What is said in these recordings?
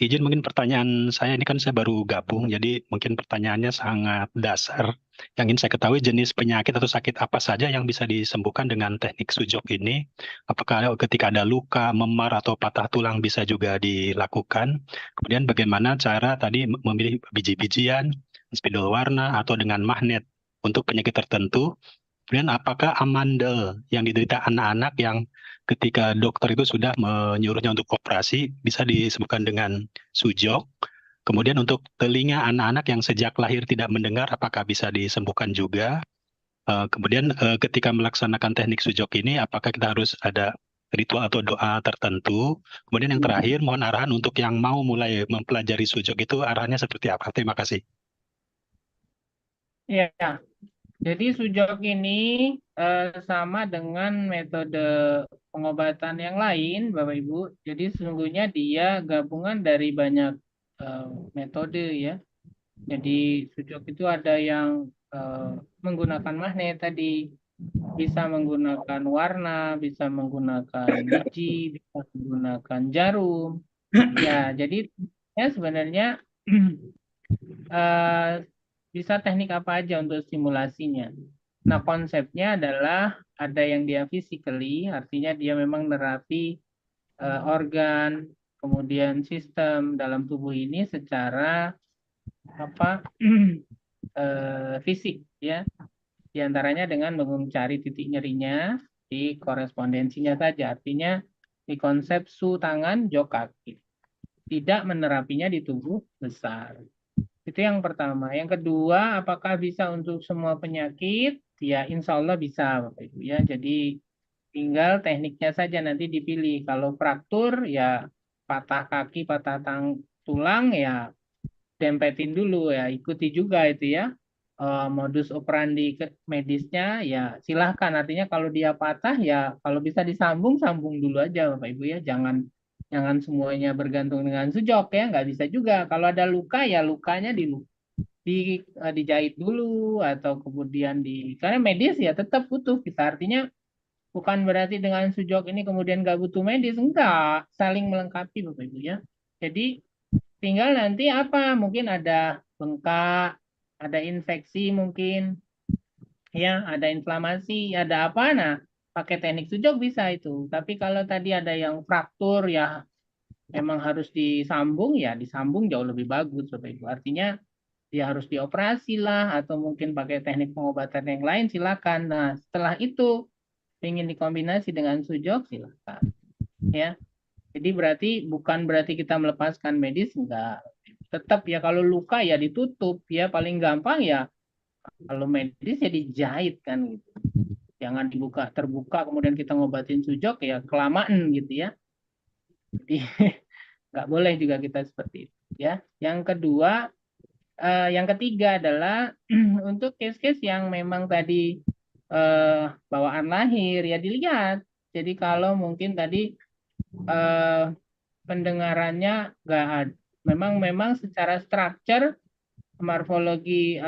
Izin mungkin pertanyaan saya ini kan saya baru gabung, jadi mungkin pertanyaannya sangat dasar. Yang ingin saya ketahui jenis penyakit atau sakit apa saja yang bisa disembuhkan dengan teknik sujok ini? Apakah ketika ada luka, memar atau patah tulang bisa juga dilakukan? Kemudian bagaimana cara tadi memilih biji-bijian, spidol warna atau dengan magnet untuk penyakit tertentu? Kemudian apakah amandel yang diderita anak-anak yang ketika dokter itu sudah menyuruhnya untuk operasi bisa disembuhkan dengan sujok? Kemudian untuk telinga anak-anak yang sejak lahir tidak mendengar, apakah bisa disembuhkan juga? Kemudian ketika melaksanakan teknik sujok ini, apakah kita harus ada ritual atau doa tertentu? Kemudian yang terakhir, mohon arahan untuk yang mau mulai mempelajari sujok itu arahannya seperti apa? Terima kasih. Ya, jadi sujok ini sama dengan metode pengobatan yang lain, Bapak Ibu. Jadi sesungguhnya dia gabungan dari banyak eh, metode ya. Jadi sujok itu ada yang menggunakan magnet tadi, bisa menggunakan warna, bisa menggunakan biji, bisa menggunakan jarum. Ya, jadi ya sebenarnya eh, bisa teknik apa aja untuk stimulasinya. Nah, konsepnya adalah ada yang dia physically, artinya dia memang nerapi organ, kemudian sistem dalam tubuh ini secara apa fisik ya. Di antaranya dengan mencari titik nyerinya di korespondensinya saja. Artinya di konsep su tangan jok kaki. Tidak menerapinya di tubuh besar. Itu yang pertama. Yang kedua, apakah bisa untuk semua penyakit? Ya, insya Allah bisa, Bapak Ibu ya. Jadi tinggal tekniknya saja nanti dipilih. Kalau fraktur, ya patah kaki, patah tulang, ya dempetin dulu ya. Ikuti juga itu ya. Modus operandi medisnya, ya silahkan. Artinya kalau dia patah, ya kalau bisa disambung, sambung dulu aja, Bapak Ibu ya. Jangan semuanya bergantung dengan sujok ya, nggak bisa juga. Kalau ada luka ya lukanya dijahit dulu atau kemudian karena medis ya tetap butuh kita, artinya bukan berarti dengan sujok ini kemudian nggak butuh medis, enggak, saling melengkapi Bapak Ibu ya. Jadi tinggal nanti apa, mungkin ada bengkak, ada infeksi mungkin ya, ada inflamasi, ada apa, nah pakai teknik sujok bisa itu. Tapi kalau tadi ada yang fraktur ya memang harus disambung, ya disambung jauh lebih bagus Bapak Ibu. Artinya dia harus dioperasi lah atau mungkin pakai teknik pengobatan yang lain silakan. Nah, setelah itu ingin dikombinasi dengan sujok silakan ya. Jadi bukan berarti kita melepaskan medis, enggak. Tetap ya kalau luka ya ditutup ya, paling gampang ya kalau medis ya dijahit kan gitu. Jangan dibuka terbuka kemudian kita ngobatin sujok ya kelamaan gitu ya. Jadi nggak boleh juga kita seperti itu ya. Yang kedua, yang ketiga adalah untuk case-case yang memang tadi bawaan lahir ya dilihat. Jadi kalau mungkin tadi eh, pendengarannya nggak ada, memang secara structure morfologi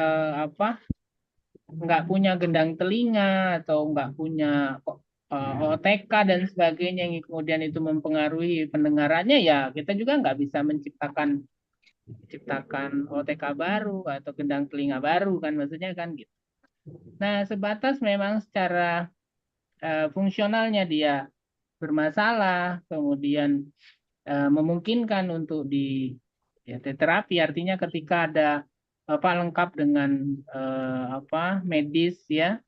nggak punya gendang telinga atau nggak punya OTK dan sebagainya yang kemudian itu mempengaruhi pendengarannya, ya kita juga nggak bisa menciptakan OTK baru atau gendang telinga baru kan, maksudnya kan gitu. Nah, sebatas memang secara fungsionalnya dia bermasalah, kemudian memungkinkan untuk ya, terapi, artinya ketika ada apa lengkap dengan medis ya,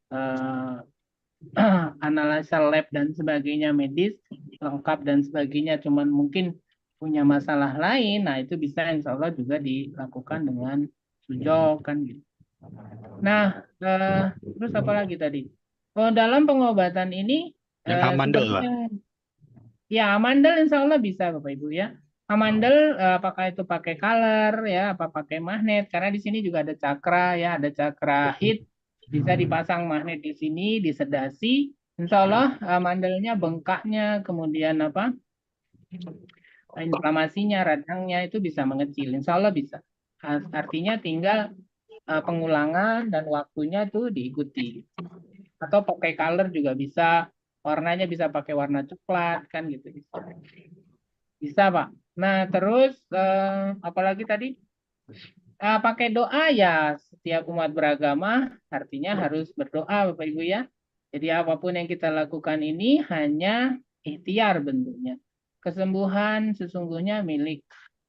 analisa lab dan sebagainya medis lengkap dan sebagainya, cuman mungkin punya masalah lain, nah itu bisa insya Allah juga dilakukan dengan sujok kan gitu. Nah, terus apa lagi tadi? Oh, dalam pengobatan ini Yang amandel, seperti Pak. yang ya amandel insya Allah bisa Bapak Ibu ya. Amandel apakah itu pakai color ya, apa pakai magnet? Karena di sini juga ada cakra ya, ada cakra hit, bisa dipasang magnet di sini, disedasi. Insya Allah amandelnya, bengkaknya, kemudian apa inflamasinya, radangnya itu bisa mengecil. Insya Allah bisa. Artinya tinggal pengulangan dan waktunya tuh diikuti. Atau pakai color juga bisa, warnanya bisa pakai warna coklat kan gitu. Bisa Pak. Nah, terus apalagi tadi? Pakai doa ya, setiap umat beragama artinya harus berdoa Bapak Ibu ya. Jadi apapun yang kita lakukan ini hanya ikhtiar bentuknya. Kesembuhan sesungguhnya milik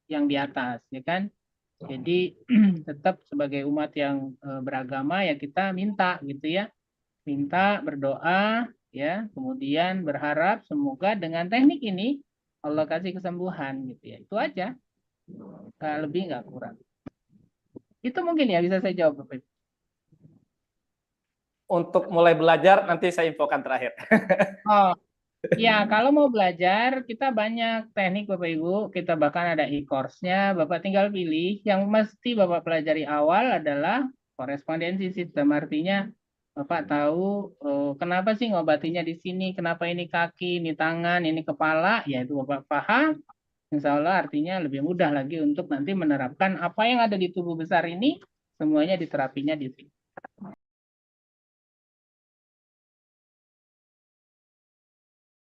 yang di atas, ya kan? Jadi tetap sebagai umat yang beragama ya kita minta gitu ya. Minta berdoa ya, kemudian berharap semoga dengan teknik ini Allah kasih kesembuhan gitu ya. Itu aja, nggak lebih nggak kurang. Itu mungkin ya bisa saya jawab Bapak Ibu. Untuk mulai belajar nanti saya infokan terakhir. Oh, ya, kalau mau belajar, kita banyak teknik Bapak Ibu. Kita bahkan ada e-course-nya. Bapak tinggal pilih. Yang mesti Bapak pelajari awal adalah korespondensi sistem. Artinya, Bapak tahu kenapa sih ngobatinya di sini, kenapa ini kaki, ini tangan, ini kepala. Ya, itu Bapak paham. Insya Allah artinya lebih mudah lagi untuk nanti menerapkan apa yang ada di tubuh besar ini, semuanya diterapinya di sini.